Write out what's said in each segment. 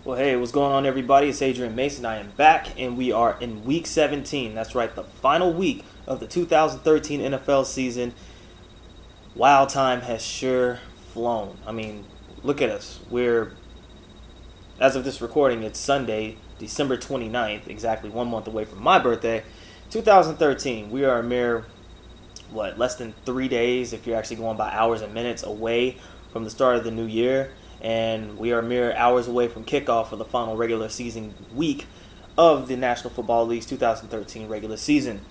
Well, hey, what's going on, everybody? It's Adrian Mason. I am back, and we are in Week 17. That's right, the final week of the 2013 NFL season. Wow, time has sure flown. I mean, look at us. As of this recording, it's Sunday, December 29th, exactly 1 month away from my birthday, 2013. We are a mere, less than 3 days, if you're actually going by hours and minutes, away from the start of the new year. And we are mere hours away from kickoff for the final regular season week of the National Football League's 2013 regular season.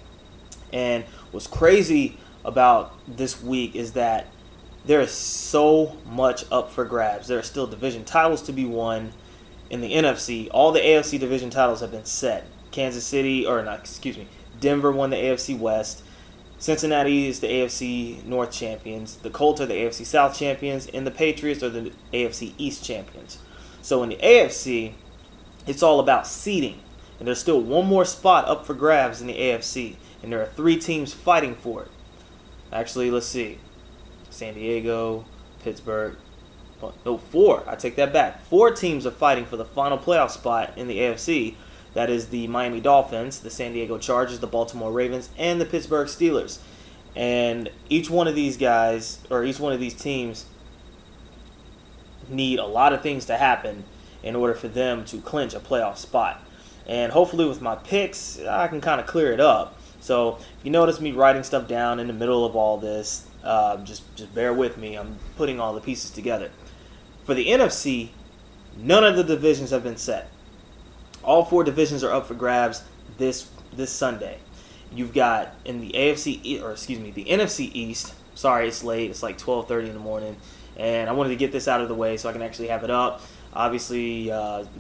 And what's crazy about this week is that there is so much up for grabs. There are still division titles to be won in the NFC. All the AFC division titles have been set. Denver won the AFC West. Cincinnati is the AFC North champions, the Colts are the AFC South champions, and the Patriots are the AFC East champions. So in the AFC, it's all about seeding. And there's still one more spot up for grabs in the AFC. And there are 3 teams fighting for it. Actually, let's see. San Diego, Pittsburgh. No, 4. I take that back. 4 teams are fighting for the final playoff spot in the AFC. That is the Miami Dolphins, the San Diego Chargers, the Baltimore Ravens, and the Pittsburgh Steelers. And each one of these guys, or each one of these teams, need a lot of things to happen in order for them to clinch a playoff spot. And hopefully with my picks, I can kind of clear it up. So if you notice me writing stuff down in the middle of all this, just bear with me. I'm putting all the pieces together. For the NFC, none of the divisions have been set. All 4 divisions are up for grabs this Sunday. You've got in the the NFC East. Sorry, it's late. It's like 12:30 in the morning, and I wanted to get this out of the way so I can actually have it up. Obviously,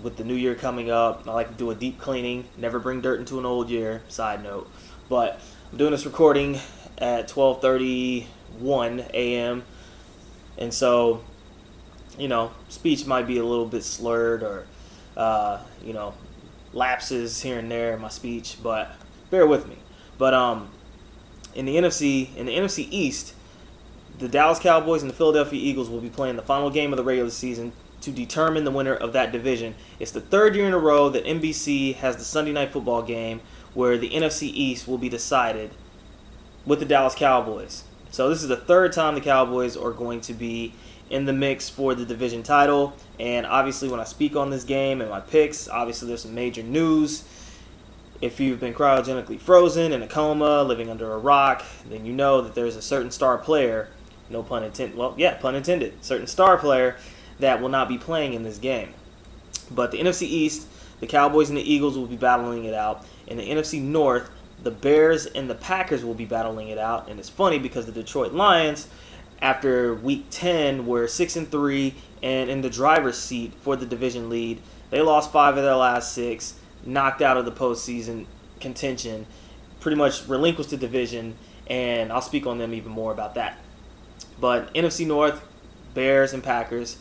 with the new year coming up, I like to do a deep cleaning. Never bring dirt into an old year. Side note, but I'm doing this recording at 12:31 a.m. and so, speech might be a little bit slurred or, lapses here and there in my speech, but bear with me. But in the NFC East, the Dallas Cowboys and the Philadelphia Eagles will be playing the final game of the regular season to determine the winner of that division. It's the 3rd year in a row that NBC has the Sunday Night Football game where the NFC East will be decided with the Dallas Cowboys. So this is the 3rd time the Cowboys are going to be in the mix for the division title. And obviously when I speak on this game and my picks, obviously there's some major news. If you've been cryogenically frozen, in a coma, living under a rock, then you know that there's a certain star player, no pun intended, pun intended, certain star player that will not be playing in this game. But the NFC East, the Cowboys and the Eagles will be battling it out. In the NFC North, the Bears and the Packers will be battling it out. And it's funny because the Detroit Lions, after Week 10, were 6-3 and in the driver's seat for the division lead. They lost 5 of their last 6, knocked out of the postseason contention, pretty much relinquished the division, and I'll speak on them even more about that. But NFC North, Bears and Packers.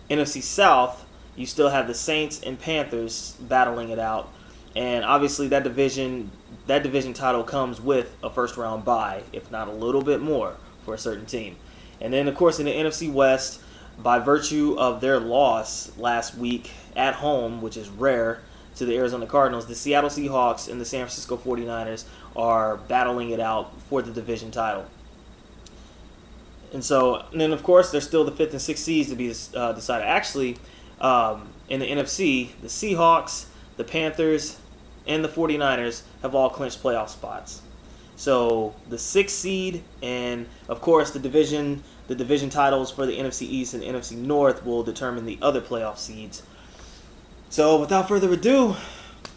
NFC South, you still have the Saints and Panthers battling it out. And obviously that division title comes with a first-round bye, if not a little bit more for a certain team. And then, of course, in the NFC West, by virtue of their loss last week at home, which is rare, to the Arizona Cardinals, the Seattle Seahawks and the San Francisco 49ers are battling it out for the division title. And then, of course, there's still the 5th and 6th seeds to be decided. Actually, in the NFC, the Seahawks, the Panthers, and the 49ers have all clinched playoff spots. So the 6th seed and, of course, the division titles for the NFC East and the NFC North will determine the other playoff seeds. So without further ado,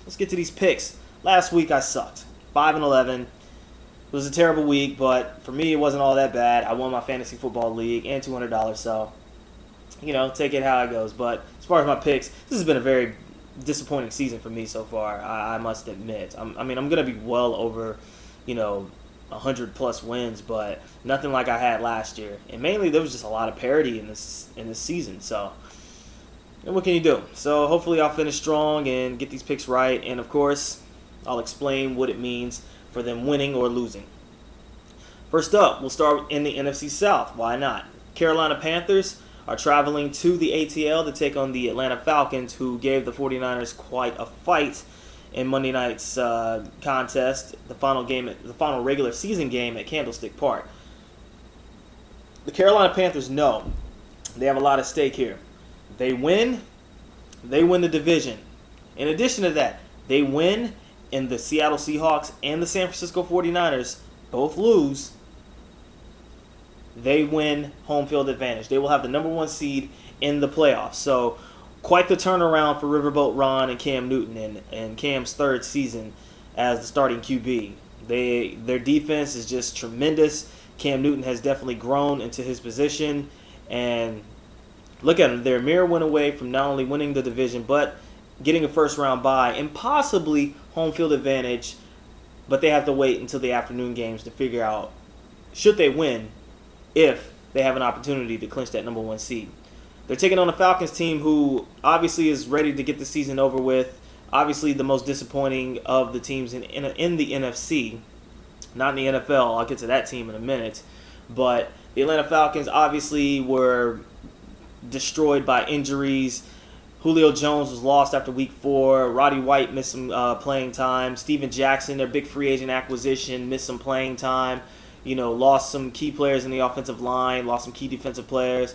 let's get to these picks. Last week I sucked. 5-11. It was a terrible week, but for me it wasn't all that bad. I won my fantasy football league and $200, so take it how it goes. But as far as my picks, this has been a very disappointing season for me so far, I must admit. I'm going to be well over 100+ wins, but nothing like I had last year. And mainly there was just a lot of parity in this season. So, and what can you do? So hopefully I'll finish strong and get these picks right. And of course, I'll explain what it means for them winning or losing. First up, we'll start in the NFC South. Why not? Carolina Panthers are traveling to the ATL to take on the Atlanta Falcons, who gave the 49ers quite a fight in Monday night's contest, the final regular season game at Candlestick Park. The Carolina Panthers know they have a lot at stake here. They win the division. In addition to that, they win and the Seattle Seahawks and the San Francisco 49ers both lose. They win home field advantage. They will have the number 1 seed in the playoffs. So quite the turnaround for Riverboat Ron and Cam Newton and Cam's third season as the starting QB. Their defense is just tremendous. Cam Newton has definitely grown into his position. And look at them. They're a mere win away from not only winning the division, but getting a first-round bye and possibly home field advantage. But they have to wait until the afternoon games to figure out, should they win, if they have an opportunity to clinch that number 1 seed. They're taking on a Falcons team who obviously is ready to get the season over with. Obviously the most disappointing of the teams in the NFC. Not in the NFL. I'll get to that team in a minute. But the Atlanta Falcons obviously were destroyed by injuries. Julio Jones was lost after week 4. Roddy White missed some playing time. Steven Jackson, their big free agent acquisition, missed some playing time. Lost some key players in the offensive line, lost some key defensive players.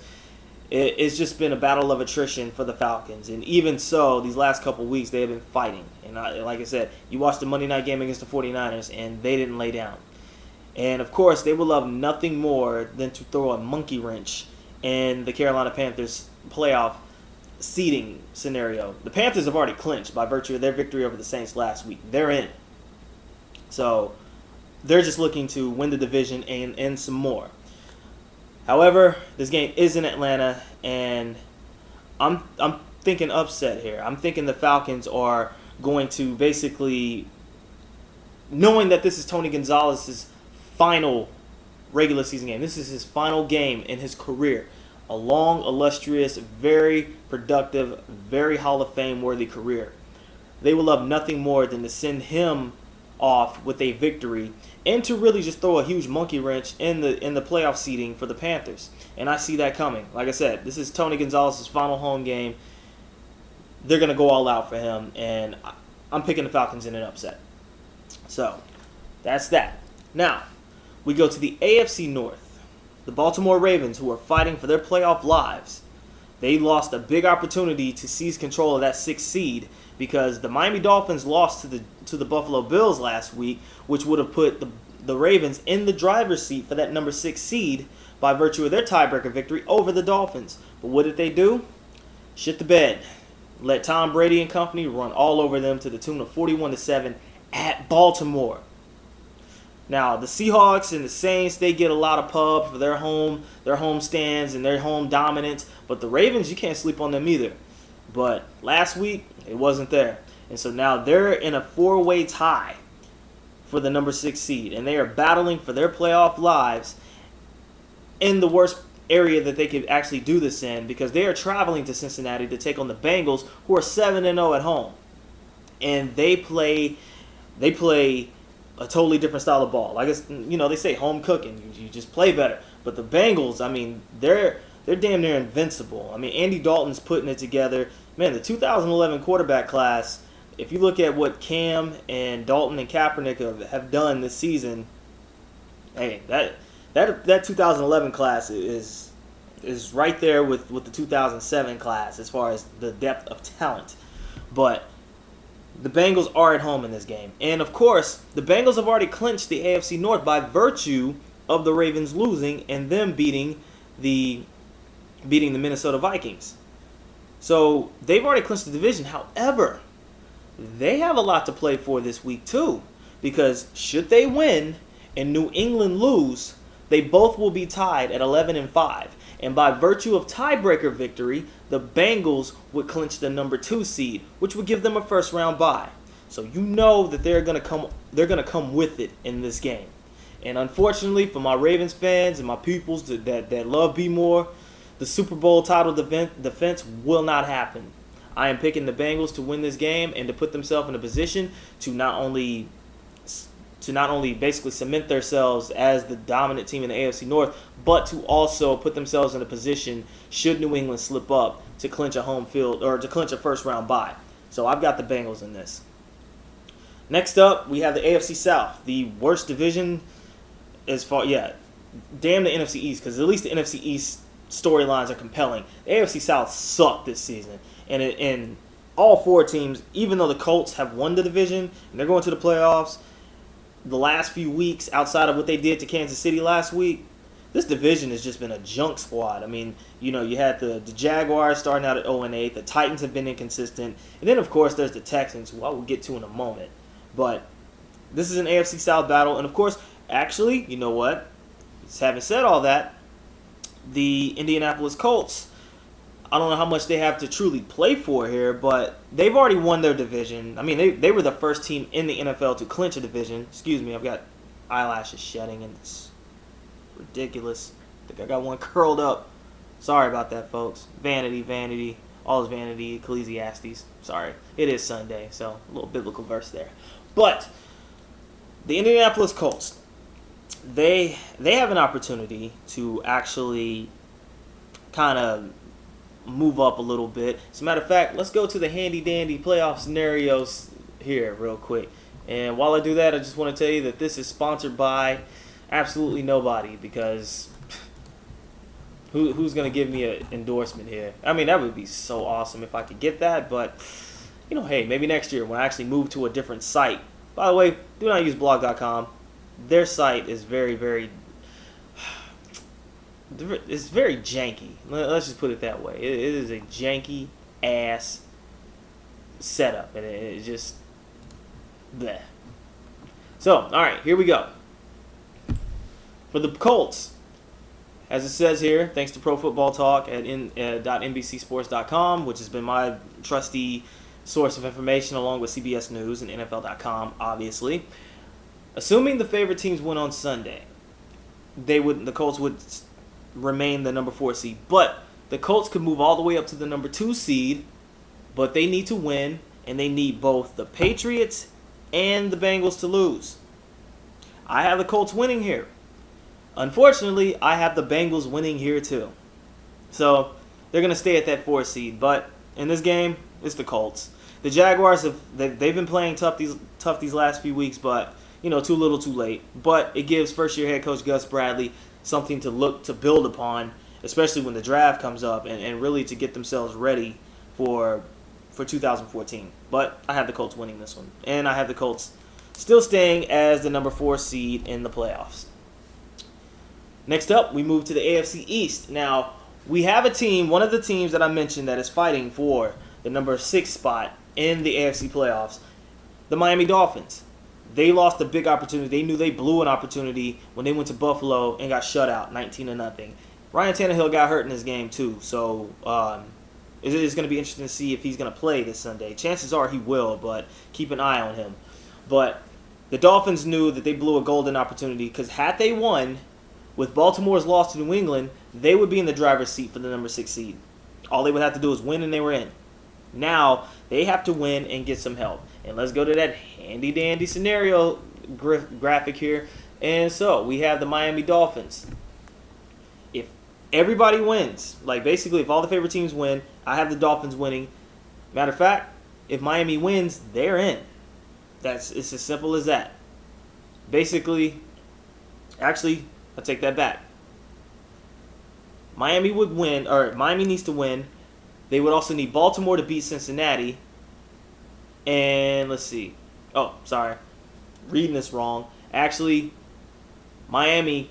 It's just been a battle of attrition for the Falcons. And even so, these last couple weeks, they have been fighting. And like I said, you watched the Monday night game against the 49ers, and they didn't lay down. And, of course, they would love nothing more than to throw a monkey wrench in the Carolina Panthers playoff seeding scenario. The Panthers have already clinched by virtue of their victory over the Saints last week. They're in. So they're just looking to win the division and some more. However, this game is in Atlanta, and I'm thinking upset here. I'm thinking the Falcons are going to basically, knowing that this is Tony Gonzalez's final regular season game. This is his final game in his career. A long, illustrious, very productive, very Hall of Fame worthy career. They will love nothing more than to send him off with a victory and to really just throw a huge monkey wrench in the playoff seeding for the Panthers. And I see that coming. Like I said, this is Tony Gonzalez's final home game. They're going to go all out for him, and I'm picking the Falcons in an upset. So, that's that. Now, we go to the AFC North. The Baltimore Ravens, who are fighting for their playoff lives, they lost a big opportunity to seize control of that 6th seed because the Miami Dolphins lost to the Buffalo Bills last week, which would have put the Ravens in the driver's seat for that number 6 seed by virtue of their tiebreaker victory over the Dolphins. But what did they do? Shit the bed. Let Tom Brady and company run all over them to the tune of 41-7 at Baltimore. Now, the Seahawks and the Saints, they get a lot of pub for their home stands and their home dominance. But the Ravens, you can't sleep on them either. But last week, it wasn't there. And so now they're in a 4-way tie for the number 6 seed. And they are battling for their playoff lives in the worst area that they could actually do this in, because they are traveling to Cincinnati to take on the Bengals, who are 7-0 at home. And they play a totally different style of ball. Like they say home cooking. You just play better. But the Bengals, I mean, they're damn near invincible. I mean, Andy Dalton's putting it together. Man, the 2011 quarterback class, if you look at what Cam and Dalton and Kaepernick have done this season, hey, that 2011 class is right there with the 2007 class as far as the depth of talent. But the Bengals are at home in this game. And, of course, the Bengals have already clinched the AFC North by virtue of the Ravens losing and them beating the Minnesota Vikings. So they've already clinched the division. However, they have a lot to play for this week too, because should they win and New England lose, they both will be tied at 11-5. And by virtue of tiebreaker victory, the Bengals would clinch the number 2 seed, which would give them a first round bye. So you know that they're gonna come with it in this game. And unfortunately for my Ravens fans and my peoples that love B More, the Super Bowl title defense will not happen. I am picking the Bengals to win this game and to put themselves in a position to not only to not only basically cement themselves as the dominant team in the AFC North, but to also put themselves in a position, should New England slip up, to clinch a home field or to clinch a first round bye. So I've got the Bengals in this. Next up, we have the AFC South, the worst division as far, damn the NFC East, because at least the NFC East storylines are compelling. The AFC South sucked this season, and all four teams, even though the Colts have won the division and they're going to the playoffs, the last few weeks, outside of what they did to Kansas City last week, this division has just been a junk squad. I mean, you had the Jaguars starting out at 0-8. The Titans have been inconsistent. And then, of course, there's the Texans, who I will get to in a moment. But this is an AFC South battle. And, of course, actually, you know what? Having said all that, the Indianapolis Colts, I don't know how much they have to truly play for here, but they've already won their division. I mean, they were the first team in the NFL to clinch a division. Excuse me, I've got eyelashes shedding, and it's ridiculous. I think I got one curled up. Sorry about that, folks. Vanity. All is vanity, Ecclesiastes. Sorry. It is Sunday, so a little biblical verse there. But the Indianapolis Colts, they have an opportunity to actually kind of move up a little bit. As a matter of fact, let's go to the handy-dandy playoff scenarios here real quick. And while I do that, I just want to tell you that this is sponsored by absolutely nobody, because who's going to give me an endorsement here? I mean, that would be so awesome if I could get that, but, hey, maybe next year when I actually move to a different site. By the way, do not use blog.com. Their site is very, very... It's very janky. Let's just put it that way. It is a janky ass setup, and it's just bleh. So, all right, here we go. For the Colts, as it says here, thanks to Pro Football Talk at .nbcsports.com, which has been my trusty source of information, along with CBS News and NFL.com, obviously. Assuming the favorite teams win on Sunday, the Colts would remain the number 4 seed, but the Colts could move all the way up to the number 2 seed, but they need to win, and they need both the Patriots and the Bengals to lose. I have the Colts winning here. Unfortunately, I have the Bengals winning here too. So they're going to stay at that 4 seed, but in this game, it's the Colts. The Jaguars, they've been playing tough these last few weeks, but too little too late. But it gives first-year head coach Gus Bradley something to build upon, especially when the draft comes up, and really to get themselves ready for 2014. But I have the Colts winning this one, and I have the Colts still staying as the number 4 seed in the playoffs. Next up, we move to the AFC East. Now, we have a team, one of the teams that I mentioned, that is fighting for the number 6 spot in the AFC playoffs, the Miami Dolphins. They lost a big opportunity. They knew they blew an opportunity when they went to Buffalo and got shut out 19-0. Ryan Tannehill got hurt in this game too, so it's going to be interesting to see if he's going to play this Sunday. Chances are he will, but keep an eye on him. But the Dolphins knew that they blew a golden opportunity, because had they won, with Baltimore's loss to New England, they would be in the driver's seat for the number 6 seed. All they would have to do is win, and they were in. Now, they have to win and get some help. And let's go to that handy-dandy scenario graphic here. And so, we have the Miami Dolphins. If everybody wins, like basically if all the favorite teams win, I have the Dolphins winning. Matter of fact, if Miami wins, they're in. It's as simple as that. Basically, actually, I'll take that back. Miami would win, or Miami needs to win. They would also need Baltimore to beat Cincinnati. And let's see. Oh, sorry. Reading this wrong. Actually, Miami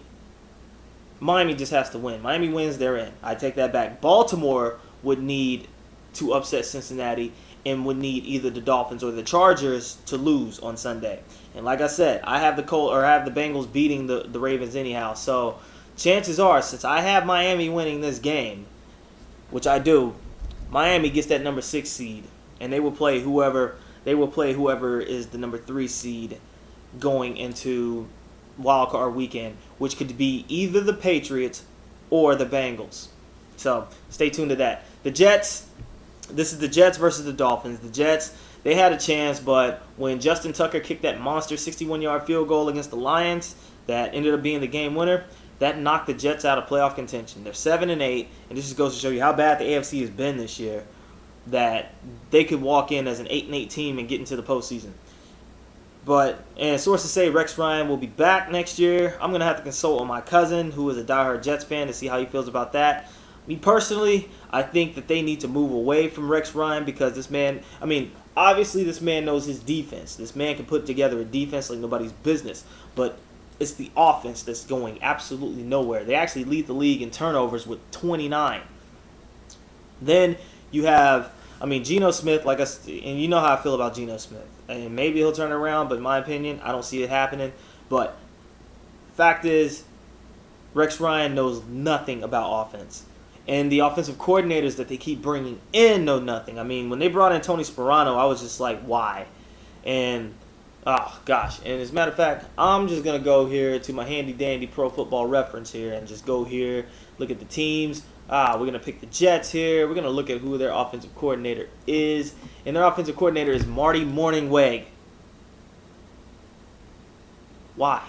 just has to win. Miami wins, they're in. I take that back. Baltimore would need to upset Cincinnati and would need either the Dolphins or the Chargers to lose on Sunday. And like I said, I have the Bengals beating the Ravens anyhow. So chances are, since I have Miami winning this game, which I do, Miami gets that number 6 seed, and they will play whoever is the number 3 seed going into Wild Card Weekend, which could be either the Patriots or the Bengals. So stay tuned to that. The Jets, This is the Jets versus the Dolphins. The Jets, they had a chance, but when Justin Tucker kicked that monster 61-yard field goal against the Lions that ended up being the game winner, that knocked the Jets out of playoff contention. They're 7-8, and this just goes to show you how bad the AFC has been this year, that they could walk in as an 8-8 team and get into the postseason. And sources say Rex Ryan will be back next year. I'm going to have to consult with my cousin, who is a diehard Jets fan, to see how he feels about that. Me personally, I think that they need to move away from Rex Ryan because this man, obviously this man knows his defense. This man can put together a defense like nobody's business. But it's the offense that's going absolutely nowhere. They actually lead the league in turnovers with 29. Then you have, Geno Smith, and you know how I feel about Geno Smith. And maybe he'll turn around, but in my opinion, I don't see it happening. But fact is, Rex Ryan knows nothing about offense. And the offensive coordinators that they keep bringing in know nothing. When they brought in Tony Sparano, I was just like, why? And, oh, gosh. And as a matter of fact, I'm just going to go here to my handy-dandy pro football reference here and just go here, look at the teams. We're going to pick the Jets here. We're going to look at who their offensive coordinator is. And their offensive coordinator is Marty Mornhinweg. Why?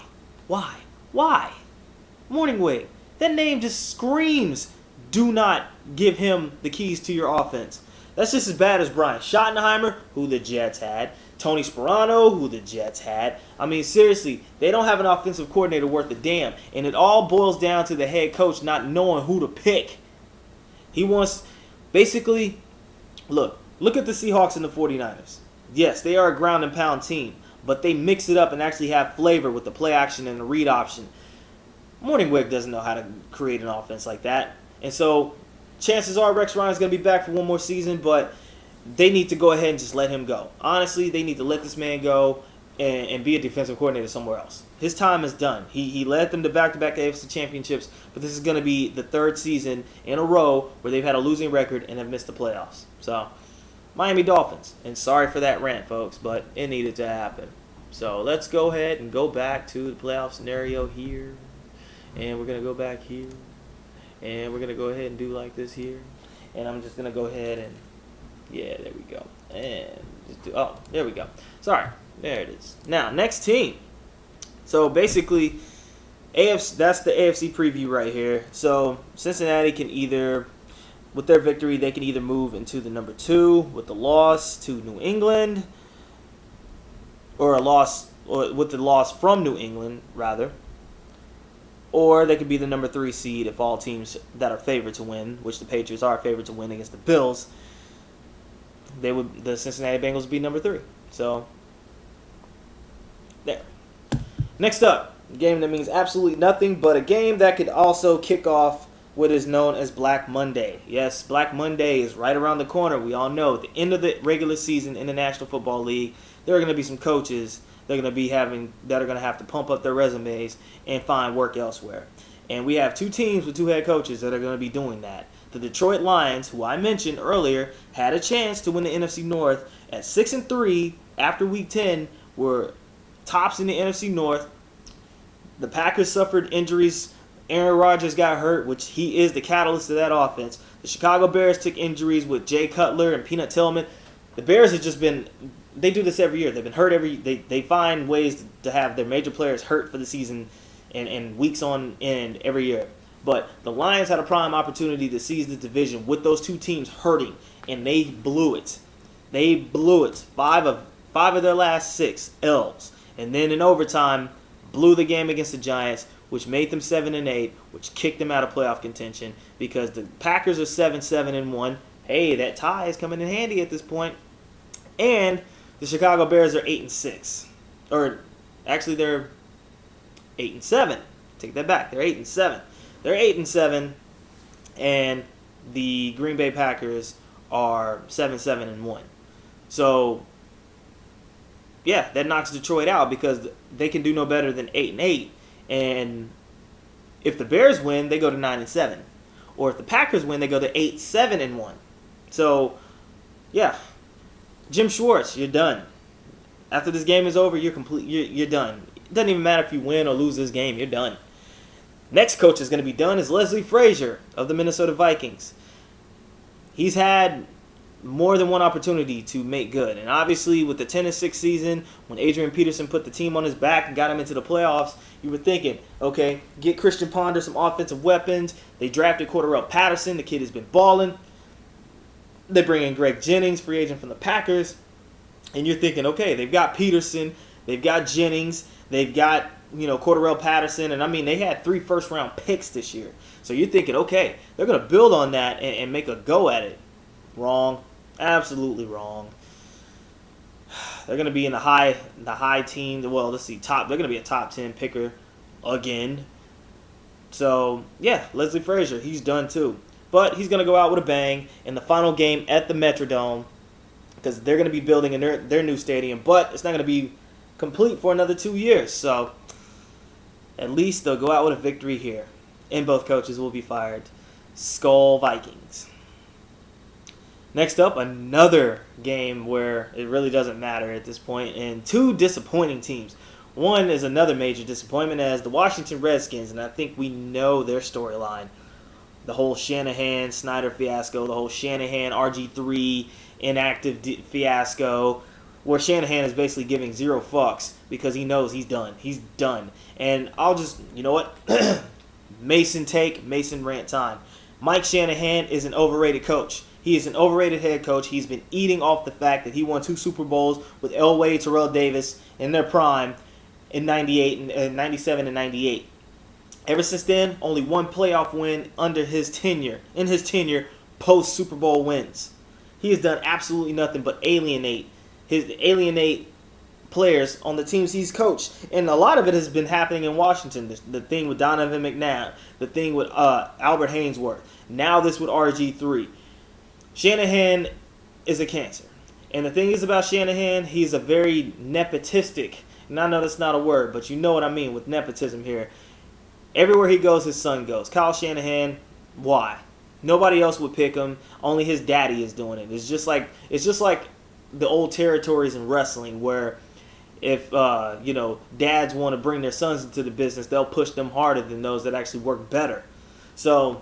Mornhinweg. That name just screams, do not give him the keys to your offense. That's just as bad as Brian Schottenheimer, who the Jets had. Tony Sparano, who the Jets had. Seriously, they don't have an offensive coordinator worth a damn. And it all boils down to the head coach not knowing who to pick. He wants, basically, look at the Seahawks and the 49ers. Yes, they are a ground and pound team, but they mix it up and actually have flavor with the play action and the read option. Mornhinweg doesn't know how to create an offense like that. And so, chances are Rex Ryan's going to be back for one more season, but they need to go ahead and just let him go. Honestly, they need to let this man go and be a defensive coordinator somewhere else. His time is done. He led them to back-to-back AFC championships, but this is going to be the third season in a row where they've had a losing record and have missed the playoffs. So, Miami Dolphins. And sorry for that rant, folks, but it needed to happen. So, let's go ahead and go back to the playoff scenario here. And we're going to go back here. And we're going to go ahead and do like this here. And I'm just going to go ahead and, yeah, there we go. And just do, oh, there we go. Sorry. There it is. Now, next team. So, basically, that's the AFC preview right here. So, Cincinnati can either, with their victory, they can either move into the number 2 with the loss to New England, or with the loss from New England, rather. Or they could be the number 3 seed if all teams that are favored to win, which the Patriots are favored to win against the Bills, the Cincinnati Bengals would be number 3. So, there. Next up, a game that means absolutely nothing, but a game that could also kick off what is known as Black Monday. Yes, Black Monday is right around the corner. We all know at the end of the regular season in the National Football League, there are going to be some coaches that are going to have to pump up their resumes and find work elsewhere. And we have 2 teams with 2 head coaches that are going to be doing that. The Detroit Lions, who I mentioned earlier, had a chance to win the NFC North at 6-3 after Week 10, were tops in the NFC North. The Packers suffered injuries. Aaron Rodgers got hurt, which he is the catalyst of that offense. The Chicago Bears took injuries with Jay Cutler and Peanut Tillman. The Bears have just been, they do this every year. They've been hurt they find ways to have their major players hurt for the season and weeks on end every year. But the Lions had a prime opportunity to seize the division with those 2 teams hurting, and they blew it. They blew it. 5 of their last 6 L's. And then in overtime, blew the game against the Giants, which made them 7-8, which kicked them out of playoff contention because the Packers are 7-1. Hey, that tie is coming in handy at this point. And the Chicago Bears are 8-6. Or actually, they're 8-7. Take that back. They're 8-7. They're 8-7, and the Green Bay Packers are 7-1. So, yeah, that knocks Detroit out because they can do no better than 8-8. And if the Bears win, they go to 9-7. Or if the Packers win, they go to 8-7-1. So, yeah, Jim Schwartz, you're done. After this game is over, you're done. It doesn't even matter if you win or lose this game. You're done. Next coach is going to be done is Leslie Frazier of the Minnesota Vikings. He's had more than one opportunity to make good. And obviously, with the 10-6 season, when Adrian Peterson put the team on his back and got him into the playoffs, you were thinking, okay, get Christian Ponder some offensive weapons. They drafted Cordarrelle Patterson. The kid has been balling. They bring in Greg Jennings, free agent from the Packers. And you're thinking, okay, they've got Peterson, they've got Jennings, they've got, Cordarrelle Patterson. And, they had 3 first-round picks this year. So you're thinking, okay, they're going to build on that and make a go at it. Wrong. Absolutely wrong. They're going to be in the high teens. Well, let's see, they're going to be a top 10 picker again. So, yeah, Leslie Frazier, he's done too. But he's going to go out with a bang in the final game at the Metrodome because they're going to be building in their new stadium. But it's not going to be complete for another 2 years. So, at least they'll go out with a victory here. And both coaches will be fired. Skol Vikings. Next up, another game where it really doesn't matter at this point, and 2 disappointing teams. One is another major disappointment as the Washington Redskins, and I think we know their storyline. The whole Shanahan-Snyder fiasco, the whole Shanahan RG3 inactive fiasco, where Shanahan is basically giving 0 fucks because he knows he's done. He's done. And I'll just, you know what? Mason rant time. Mike Shanahan is an overrated coach. He is an overrated head coach. He's been eating off the fact that he won 2 Super Bowls with Elway, Terrell Davis in their prime in 97 and 98. Ever since then, only 1 playoff win under his tenure. In his tenure, post Super Bowl wins. He has done absolutely nothing but alienate players on the teams he's coached. And a lot of it has been happening in Washington. The thing with Donovan McNabb, the thing with Albert Haynesworth, now this with RG3. Shanahan is a cancer. And the thing is about Shanahan, he's a very nepotistic, and I know that's not a word, but you know what I mean with nepotism here. Everywhere he goes, his son goes. Kyle Shanahan, why? Nobody else would pick him. Only his daddy is doing it. It's just like the old territories in wrestling where if dads want to bring their sons into the business, they'll push them harder than those that actually work better. So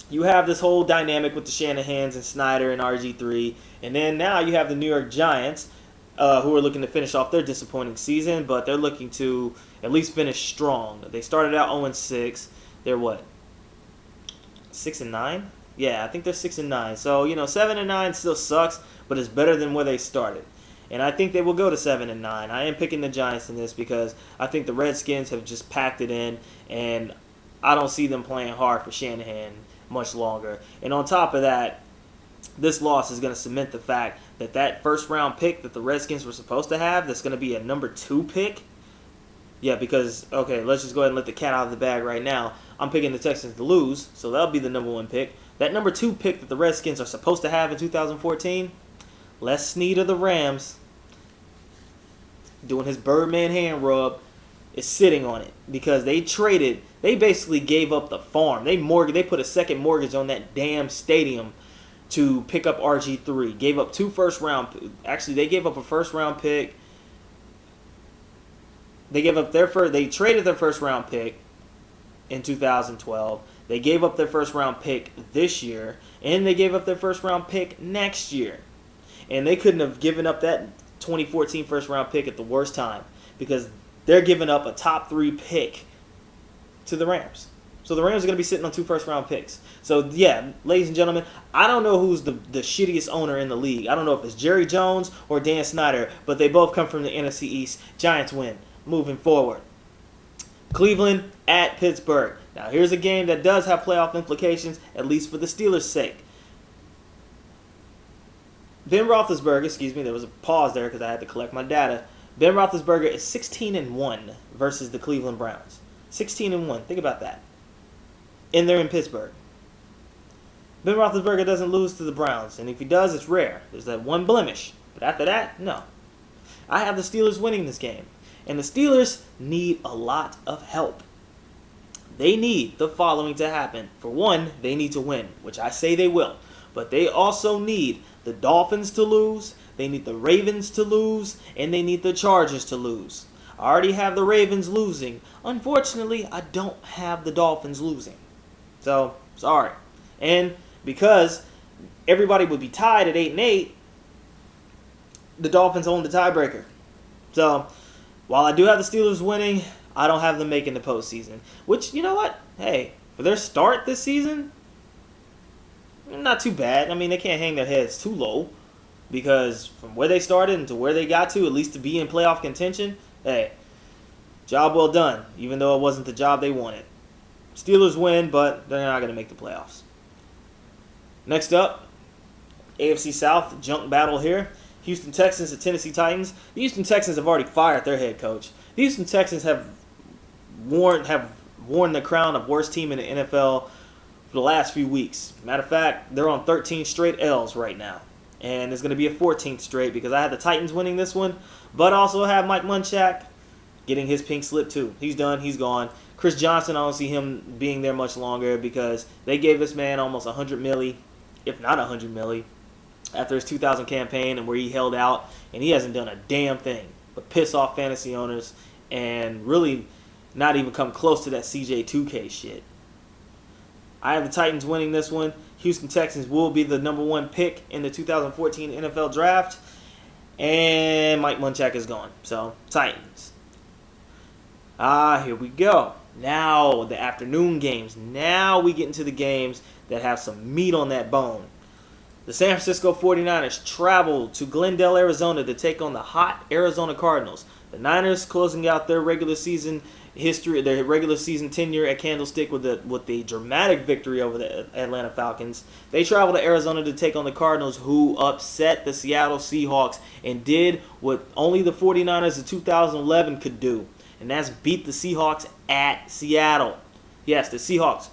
you have this whole dynamic with the Shanahans and Snyder and RG3. And then now you have the New York Giants who are looking to finish off their disappointing season, but they're looking to at least finish strong. They started out 0-6. They're what? 6-9? Yeah, I think they're 6-9. So, 7-9 still sucks, but it's better than where they started. And I think they will go to 7-9. I am picking the Giants in this because I think the Redskins have just packed it in, and I don't see them playing hard for Shanahan much longer. And on top of that, this loss is going to cement the fact that first-round pick that the Redskins were supposed to have, that's going to be a number 2 pick. Yeah, because, okay, let's just go ahead and let the cat out of the bag right now. I'm picking the Texans to lose, so that'll be the number 1 pick. That number 2 pick that the Redskins are supposed to have in 2014, Les Snead of the Rams, doing his Birdman hand rub, is sitting on it because they basically gave up the farm. They put a second mortgage on that damn stadium to pick up RG3. Gave up 2 first-round. Actually, they gave up a first-round pick. They traded their first-round pick in 2012. They gave up their first-round pick this year, and they gave up their first-round pick next year. And they couldn't have given up that 2014 first-round pick at the worst time because they're giving up a top 3 pick to the Rams. So the Rams are going to be sitting on 2 first-round picks. So, yeah, ladies and gentlemen, I don't know who's the shittiest owner in the league. I don't know if it's Jerry Jones or Dan Snyder, but they both come from the NFC East. Giants win. Moving forward. Cleveland at Pittsburgh. Now, here's a game that does have playoff implications, at least for the Steelers' sake. Ben Roethlisberger, there was a pause there because I had to collect my data. Ben Roethlisberger is 16-1 versus the Cleveland Browns. 16-1. Think about that. And they're in Pittsburgh. Ben Roethlisberger doesn't lose to the Browns, and if he does, it's rare. There's that one blemish. But after that, no. I have the Steelers winning this game. And the Steelers need a lot of help. They need the following to happen. For one, they need to win, which I say they will. But they also need the Dolphins to lose, they need the Ravens to lose, and they need the Chargers to lose. I already have the Ravens losing. Unfortunately, I don't have the Dolphins losing. So, sorry. And because everybody would be tied at 8-8. The Dolphins own the tiebreaker. So, while I do have the Steelers winning, I don't have them making the postseason. Which, you know what? Hey, for their start this season, not too bad. I mean, they can't hang their heads too low. Because from where they started and to where they got to, at least to be in playoff contention, hey, job well done, even though it wasn't the job they wanted. Steelers win, but they're not going to make the playoffs. Next up, AFC South, junk battle here. Houston Texans and Tennessee Titans. The Houston Texans have already fired their head coach. The Houston Texans have worn the crown of worst team in the NFL for the last few weeks. Matter of fact, they're on 13 straight L's right now. And it's going to be a 14th straight because I had the Titans winning this one, but also have Mike Munchak getting his pink slip too. He's done. He's gone. Chris Johnson, I don't see him being there much longer because they gave this man almost $100 million, if not $100 million, after his 2000 campaign and where he held out, and he hasn't done a damn thing but piss off fantasy owners and really not even come close to that CJ2K shit. I have the Titans winning this one. Houston Texans will be the number 1 pick in the 2014 NFL Draft. And Mike Munchak is gone. So, Titans. Here we go. Now, the afternoon games. Now we get into the games that have some meat on that bone. The San Francisco 49ers travel to Glendale, Arizona to take on the hot Arizona Cardinals. The Niners closing out their regular season history, their regular season tenure at Candlestick with the dramatic victory over the Atlanta Falcons. They travel to Arizona to take on the Cardinals, who upset the Seattle Seahawks and did what only the 49ers in 2011 could do, and that's beat the Seahawks at Seattle. Yes, the Seahawks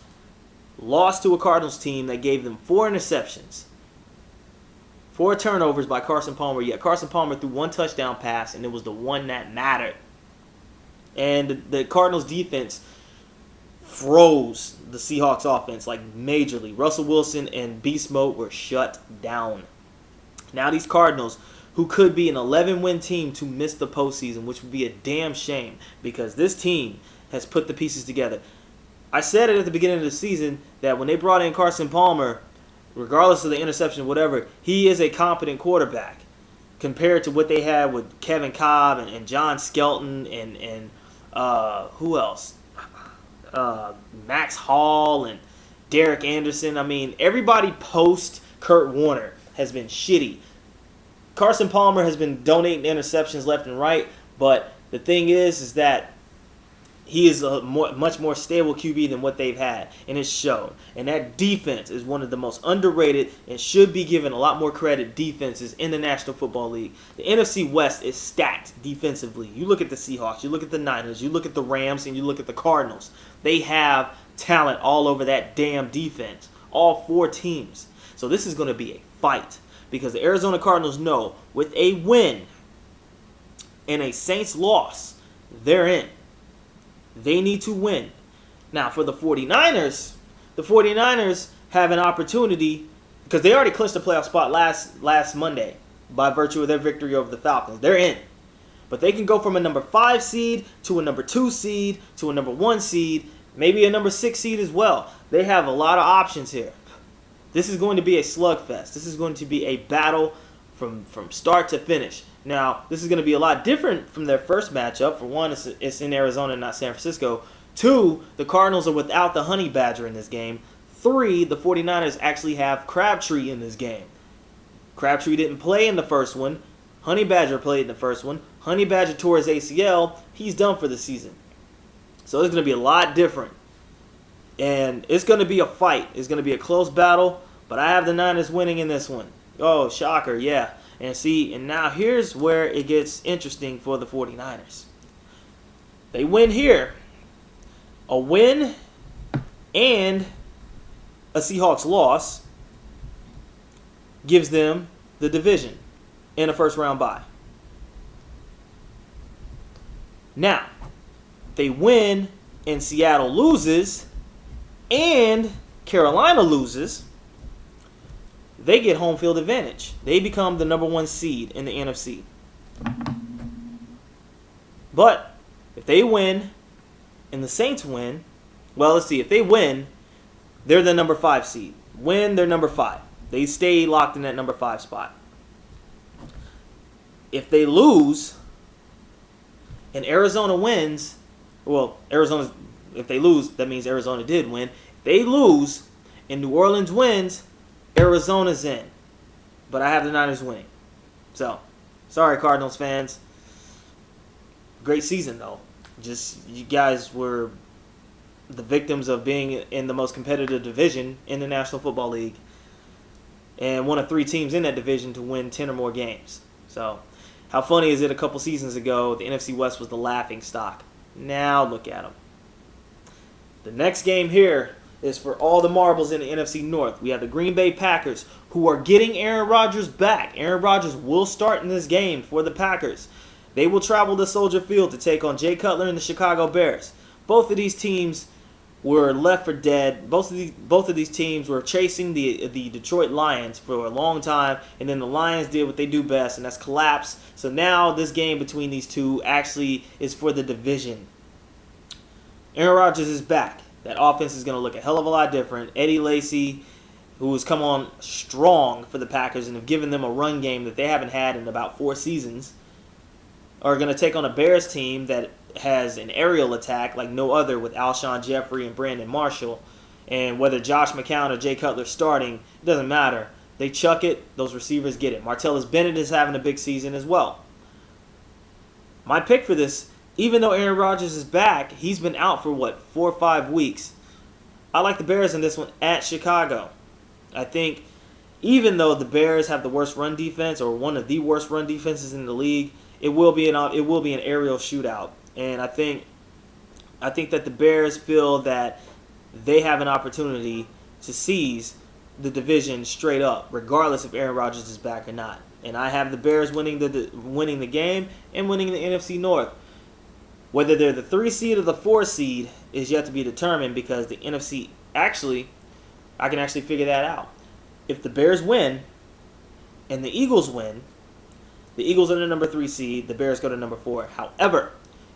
lost to a Cardinals team that gave them 4 interceptions. 4 turnovers by Carson Palmer. Yeah, Carson Palmer threw 1 touchdown pass, and it was the one that mattered. And the Cardinals defense froze the Seahawks offense like majorly. Russell Wilson and Beast Mode were shut down. Now these Cardinals, who could be an 11-win team to miss the postseason, which would be a damn shame because this team has put the pieces together. I said it at the beginning of the season that when they brought in Carson Palmer, regardless of the interception, whatever, he is a competent quarterback compared to what they had with Kevin Cobb and John Skelton and who else? Max Hall and Derek Anderson. I mean, everybody post Kurt Warner has been shitty. Carson Palmer has been donating interceptions left and right, but the thing is that he is a much more stable QB than what they've had, and it's shown. And that defense is one of the most underrated and should be given a lot more credit defenses in the National Football League. The NFC West is stacked defensively. You look at the Seahawks, you look at the Niners, you look at the Rams, and you look at the Cardinals. They have talent all over that damn defense, all 4 teams. So this is going to be a fight because the Arizona Cardinals know with a win and a Saints loss, they're in. They need to win. Now, for the 49ers have an opportunity because they already clinched the playoff spot last Monday by virtue of their victory over the Falcons. They're in. But they can go from a number 5 seed to a number 2 seed to a number 1 seed, maybe a number 6 seed as well. They have a lot of options here. This is going to be a slugfest. This is going to be a battle from start to finish. Now, this is going to be a lot different from their first matchup. For one, it's in Arizona, not San Francisco. 2, the Cardinals are without the Honey Badger in this game. 3, the 49ers actually have Crabtree in this game. Crabtree didn't play in the first one. Honey Badger played in the first one. Honey Badger tore his ACL. He's done for the season. So it's going to be a lot different. And it's going to be a fight. It's going to be a close battle. But I have the Niners winning in this one. Oh, shocker, yeah. And now here's where it gets interesting for the 49ers. They win here. A win and a Seahawks loss gives them the division and a first-round bye. Now, they win and Seattle loses and Carolina loses, they get home field advantage. They become the number 1 seed in the NFC. But if they win and the Saints win, well, let's see. If they win, they're the number 5 seed. Win, they're number 5. They stay locked in that number 5 spot. If they lose and Arizona wins, if they lose, that means Arizona did win. If they lose and New Orleans wins, Arizona's in. But I have the Niners winning. So, sorry, Cardinals fans. Great season, though. Just, you guys were the victims of being in the most competitive division in the National Football League. And one of 3 teams in that division to win 10 or more games. So, how funny is it a couple seasons ago, the NFC West was the laughing stock. Now look at them. The next game here is for all the marbles in the NFC North. We have the Green Bay Packers, who are getting Aaron Rodgers back. Aaron Rodgers will start in this game for the Packers. They will travel to Soldier Field to take on Jay Cutler and the Chicago Bears. Both of these teams were left for dead. Both of these teams were chasing the Detroit Lions for a long time, and then the Lions did what they do best, and that's collapse. So now this game between these two actually is for the division. Aaron Rodgers is back. That offense is going to look a hell of a lot different. Eddie Lacy, who has come on strong for the Packers and have given them a run game that they haven't had in about 4 seasons, are going to take on a Bears team that has an aerial attack like no other with Alshon Jeffrey and Brandon Marshall. And whether Josh McCown or Jay Cutler starting, it doesn't matter. They chuck it, those receivers get it. Martellus Bennett is having a big season as well. My pick for this, even though Aaron Rodgers is back, he's been out for 4 or 5 weeks. I like the Bears in this one at Chicago. I think even though the Bears have the worst run defense, or one of the worst run defenses in the league, it will be an aerial shootout. And I think that the Bears feel that they have an opportunity to seize the division straight up, regardless if Aaron Rodgers is back or not. And I have the Bears winning the game and winning the NFC North. Whether they're the 3 seed or the 4 seed is yet to be determined, because the NFC I can actually figure that out. If the Bears win and the Eagles win, the Eagles are the number 3 seed, the Bears go to number 4. However,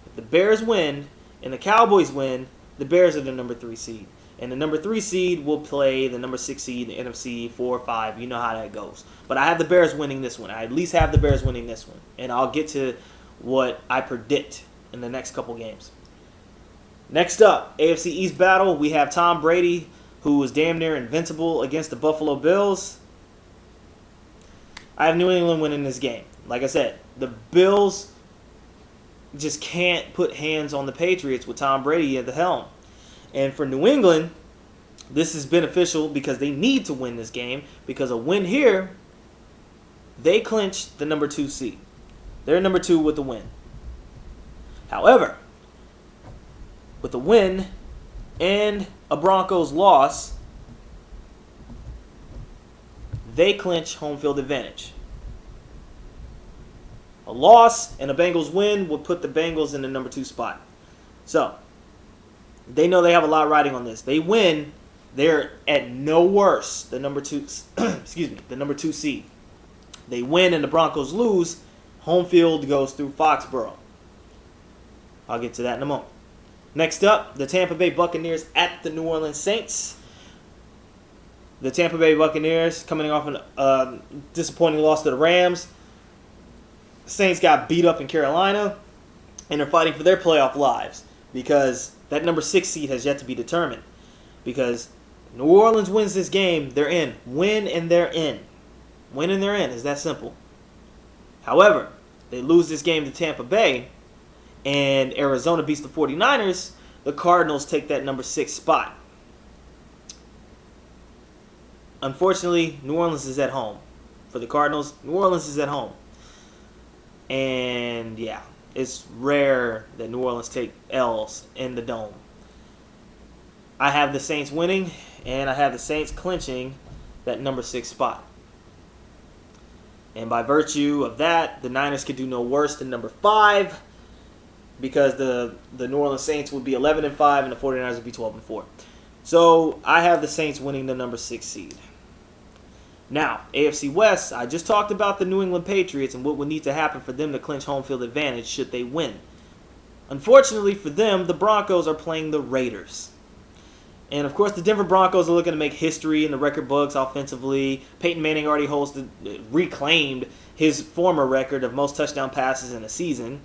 if the Bears win and the Cowboys win, the Bears are the number 3 seed. And the number 3 seed will play the number 6 seed in the NFC 4 or 5. You know how that goes. But I have the Bears winning this one. I at least have the Bears winning this one. And I'll get to what I predict in the next couple games. Next up, AFC East battle. We have Tom Brady, who was damn near invincible against the Buffalo Bills. I have New England winning this game. Like I said, the Bills just can't put hands on the Patriots with Tom Brady at the helm. And for New England, this is beneficial because they need to win this game, because a win here, they clinch the number 2 seed. They're number 2 with the win. However, with a win and a Broncos loss, they clinch home field advantage. A loss and a Bengals win would put the Bengals in the number 2 spot. So, they know they have a lot riding on this. They win, they're at no worse the number 2 the number 2 seed. They win and the Broncos lose, home field goes through Foxborough. I'll get to that in a moment. Next up, the Tampa Bay Buccaneers at the New Orleans Saints. The Tampa Bay Buccaneers coming off a disappointing loss to the Rams. Saints got beat up in Carolina, and they're fighting for their playoff lives, because that number 6 seed has yet to be determined. Because New Orleans wins this game, they're in. Win and they're in. Win and they're in. It's that simple. However, they lose this game to Tampa Bay, and Arizona beats the 49ers, the Cardinals take that number 6 spot. Unfortunately, New Orleans is at home. For the Cardinals, New Orleans is at home. And yeah, it's rare that New Orleans take L's in the Dome. I have the Saints winning, and I have the Saints clinching that number 6 spot. And by virtue of that, the Niners could do no worse than number 5, because the New Orleans Saints would be 11-5 and the 49ers would be 12-4. So I have the Saints winning the number 6 seed. Now, AFC West, I just talked about the New England Patriots and what would need to happen for them to clinch home field advantage should they win. Unfortunately for them, the Broncos are playing the Raiders. And, of course, the Denver Broncos are looking to make history in the record books offensively. Peyton Manning already reclaimed his former record of most touchdown passes in a season.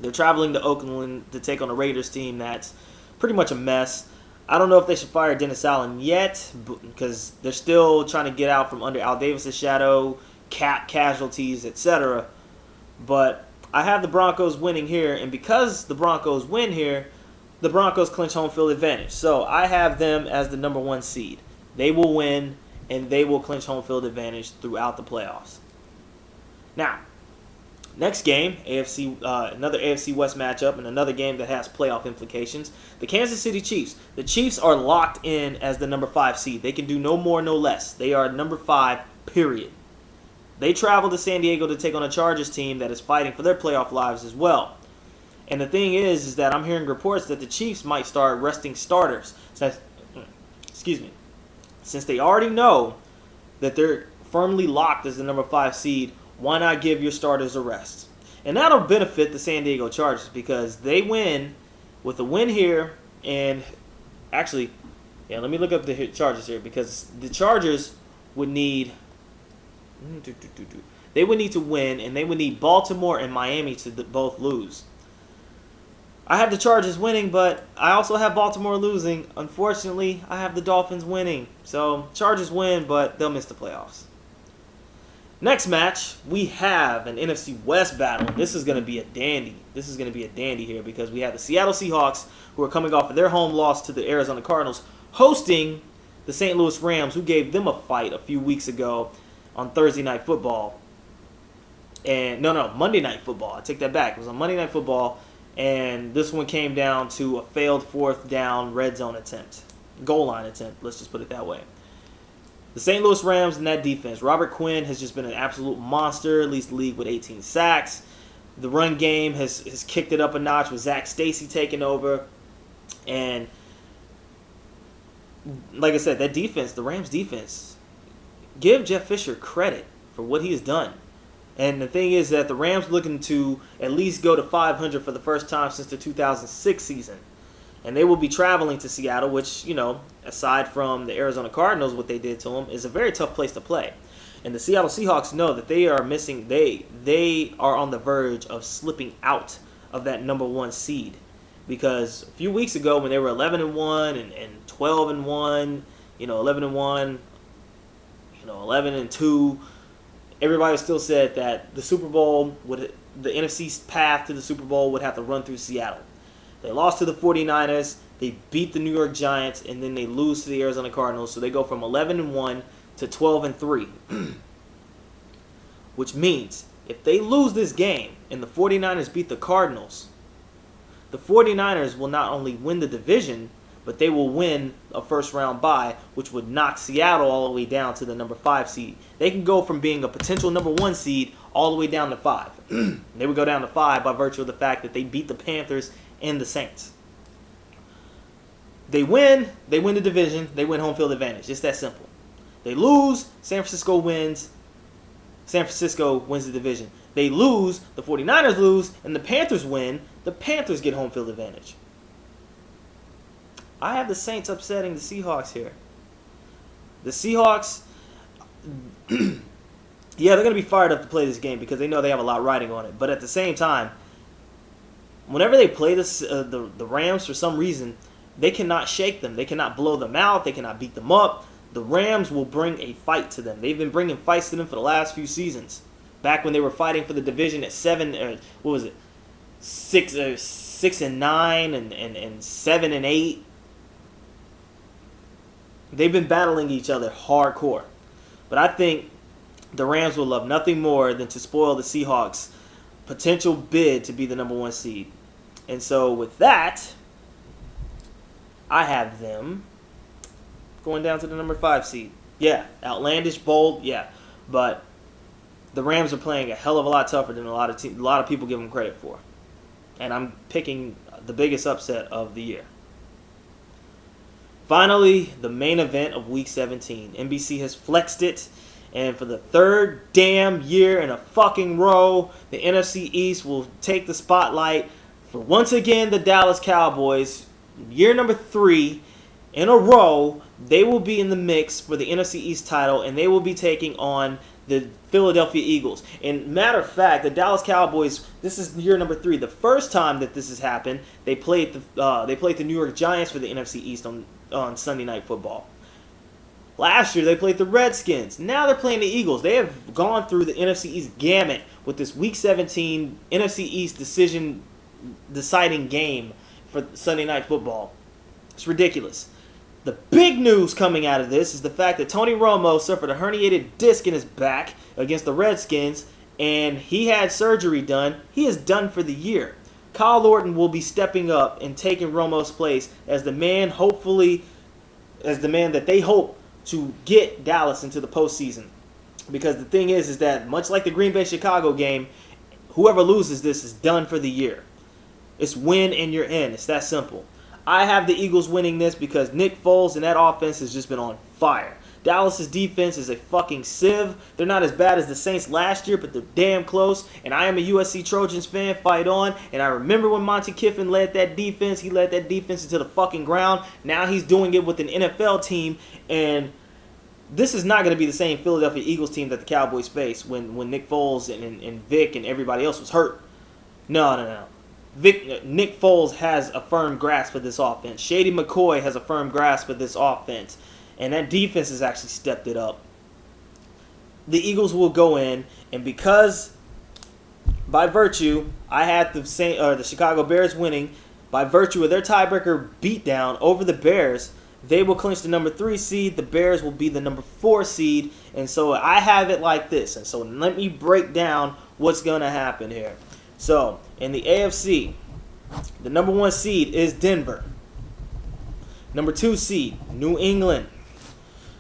They're traveling to Oakland to take on a Raiders team that's pretty much a mess. I don't know if they should fire Dennis Allen yet because they're still trying to get out from under Al Davis' shadow, cap casualties, etc. But I have the Broncos winning here, and because the Broncos win here, the Broncos clinch home field advantage. So I have them as the number 1 seed. They will win, and they will clinch home field advantage throughout the playoffs. Now, next game, another AFC West matchup, and another game that has playoff implications. The Kansas City Chiefs. The Chiefs are locked in as the number 5 seed. They can do no more, no less. They are number 5, period. They travel to San Diego to take on a Chargers team that is fighting for their playoff lives as well. And the thing is that I'm hearing reports that the Chiefs might start resting starters. Since they already know that they're firmly locked as the number 5 seed, why not give your starters a rest? And that'll benefit the San Diego Chargers because they win with a win here. And actually, let me look up the Chargers here because the Chargers would need... They would need to win, and they would need Baltimore and Miami to both lose. I have the Chargers winning, but I also have Baltimore losing. Unfortunately, I have the Dolphins winning. So, Chargers win, but they'll miss the playoffs. Next match, we have an NFC West battle. This is going to be a dandy. Here because we have the Seattle Seahawks, who are coming off of their home loss to the Arizona Cardinals, hosting the St. Louis Rams, who gave them a fight a few weeks ago on Thursday Night Football. And Monday Night Football. I take that back. It was on Monday Night Football. And this one came down to a failed 4th down red zone attempt. Goal line attempt, let's just put it that way. The St. Louis Rams and that defense. Robert Quinn has just been an absolute monster, leads the league with 18 sacks. The run game has kicked it up a notch with Zach Stacy taking over. And like I said, that defense, the Rams defense, give Jeff Fisher credit for what he has done. And the thing is that the Rams looking to at least go to 500 for the first time since the 2006 season. And they will be traveling to Seattle, which, aside from the Arizona Cardinals, what they did to them, is a very tough place to play. And the Seattle Seahawks know that they are missing, they are on the verge of slipping out of that number 1 seed. Because a few weeks ago when they were 11-1 and 12-1, 11-1, 11-2, everybody still said that the NFC's path to the Super Bowl would have to run through Seattle. They lost to the 49ers, they beat the New York Giants, and then they lose to the Arizona Cardinals. So they go from 11-1 to 12-3. Which means if they lose this game and the 49ers beat the Cardinals, the 49ers will not only win the division, but they will win a first-round bye, which would knock Seattle all the way down to the number 5 seed. They can go from being a potential number 1 seed all the way down to 5. They would go down to 5 by virtue of the fact that they beat the Panthers and the Saints. They win the division, they win home field advantage. It's that simple. They lose, San Francisco wins the division. They lose, the 49ers lose, and the Panthers win, the Panthers get home field advantage. I have the Saints upsetting the Seahawks here. The Seahawks, they're going to be fired up to play this game because they know they have a lot riding on it. But at the same time, whenever they play the Rams for some reason, they cannot shake them. They cannot blow them out. They cannot beat them up. The Rams will bring a fight to them. They've been bringing fights to them for the last few seasons. Back when they were fighting for the division at 6-9 and 7-8. They've been battling each other hardcore. But I think the Rams will love nothing more than to spoil the Seahawks' potential bid to be the number 1 seed. And so with that, I have them going down to the number 5 seed. Yeah, outlandish, bold, yeah. But the Rams are playing a hell of a lot tougher than a lot of people give them credit for. And I'm picking the biggest upset of the year. Finally, the main event of Week 17. NBC has flexed it, and for the 3rd damn year in a fucking row, the NFC East will take the spotlight for once again the Dallas Cowboys. Year number 3, in a row, they will be in the mix for the NFC East title, and they will be taking on the Philadelphia Eagles. And matter of fact, the Dallas Cowboys, this is year number 3. The first time that this has happened, they played the New York Giants for the NFC East on Sunday Night Football. Last year, they played the Redskins. Now they're playing the Eagles. They have gone through the NFC East gamut with this Week 17 NFC East deciding game for Sunday Night Football. It's ridiculous. The big news coming out of this is the fact that Tony Romo suffered a herniated disc in his back against the Redskins, and he had surgery done. He is done for the year. Kyle Orton will be stepping up and taking Romo's place as the man that they hope to get Dallas into the postseason. Because the thing is that much like the Green Bay-Chicago game, whoever loses this is done for the year. It's win and you're in. It's that simple. I have the Eagles winning this because Nick Foles and that offense has just been on fire. Dallas' defense is a fucking sieve. They're not as bad as the Saints last year, but they're damn close. And I am a USC Trojans fan. Fight on. And I remember when Monty Kiffin led that defense. He led that defense into the fucking ground. Now he's doing it with an NFL team. And this is not going to be the same Philadelphia Eagles team that the Cowboys faced when Nick Foles and Vic and everybody else was hurt. No. Nick Foles has a firm grasp of this offense. Shady McCoy has a firm grasp of this offense. And that defense has actually stepped it up. The Eagles will go in, and because, by virtue, I had the Chicago Bears winning, by virtue of their tiebreaker beatdown over the Bears, they will clinch the number 3 seed. The Bears will be the number 4 seed. And so I have it like this. And so let me break down what's going to happen here. So, in the AFC, the number 1 seed is Denver. Number 2 seed, New England.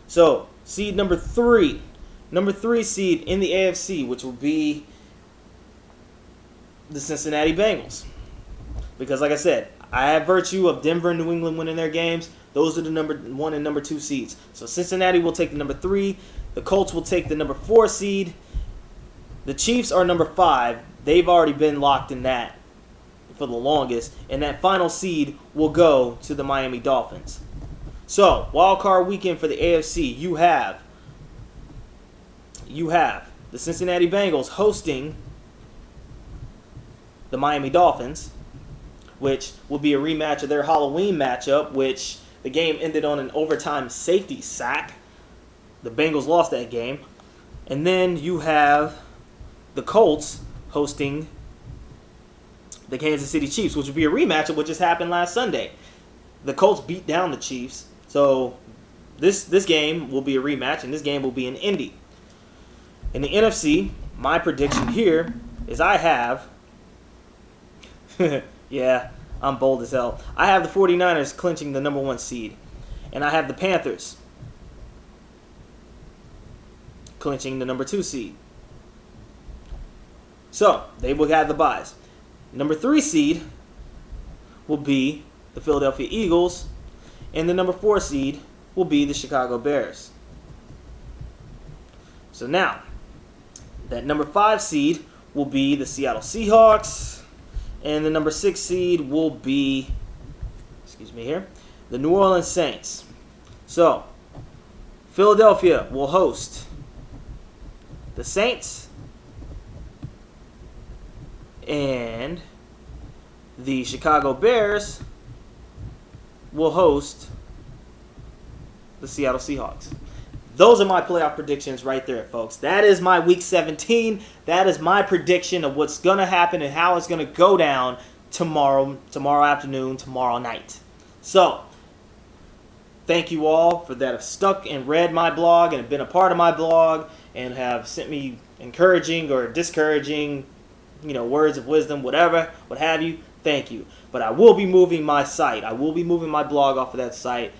So, seed number 3. Number 3 seed in the AFC, which will be the Cincinnati Bengals. Because, like I said, I have virtue of Denver and New England winning their games. Those are the number 1 and number 2 seeds. So, Cincinnati will take the number 3. The Colts will take the number 4 seed. The Chiefs are number 5. They've already been locked in that for the longest. And that final seed will go to the Miami Dolphins. So, wild card weekend for the AFC, you have the Cincinnati Bengals hosting the Miami Dolphins, which will be a rematch of their Halloween matchup, which the game ended on an overtime safety sack. The Bengals lost that game. And then you have the Colts hosting the Kansas City Chiefs, which will be a rematch of what just happened last Sunday. The Colts beat down the Chiefs, so this game will be a rematch, and this game will be in Indy. In the NFC, my prediction here is I have, yeah, I'm bold as hell. I have the 49ers clinching the number 1 seed, and I have the Panthers clinching the number 2 seed. So, they will have the byes. Number 3 seed will be the Philadelphia Eagles, and the number 4 seed will be the Chicago Bears. So now, that number 5 seed will be the Seattle Seahawks, and the number 6 seed will be, the New Orleans Saints. So, Philadelphia will host the Saints, and the Chicago Bears will host the Seattle Seahawks. Those are my playoff predictions right there, folks. That is my Week 17. That is my prediction of what's going to happen and how it's going to go down tomorrow afternoon, tomorrow night. So, thank you all for that have stuck and read my blog and have been a part of my blog and have sent me encouraging or discouraging words of wisdom, whatever, what have you. Thank you. But I will be moving my site. I will be moving my blog off of that site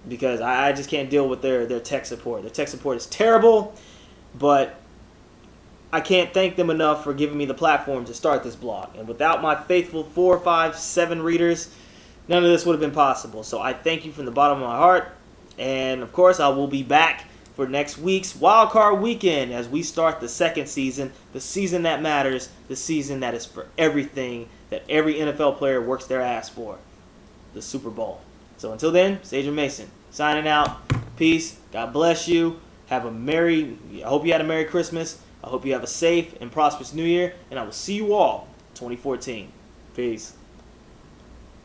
because I just can't deal with their tech support. Their tech support is terrible, but I can't thank them enough for giving me the platform to start this blog. And without my faithful 4, 5, 7 readers, none of this would have been possible. So I thank you from the bottom of my heart. And, of course, I will be back for next week's Wild Card Weekend as we start the second season, the season that matters, the season that is for everything that every NFL player works their ass for, the Super Bowl. So until then, Sage Mason signing out. Peace. God bless you. I hope you had a Merry Christmas. I hope you have a safe and prosperous New Year. And I will see you all 2014. Peace.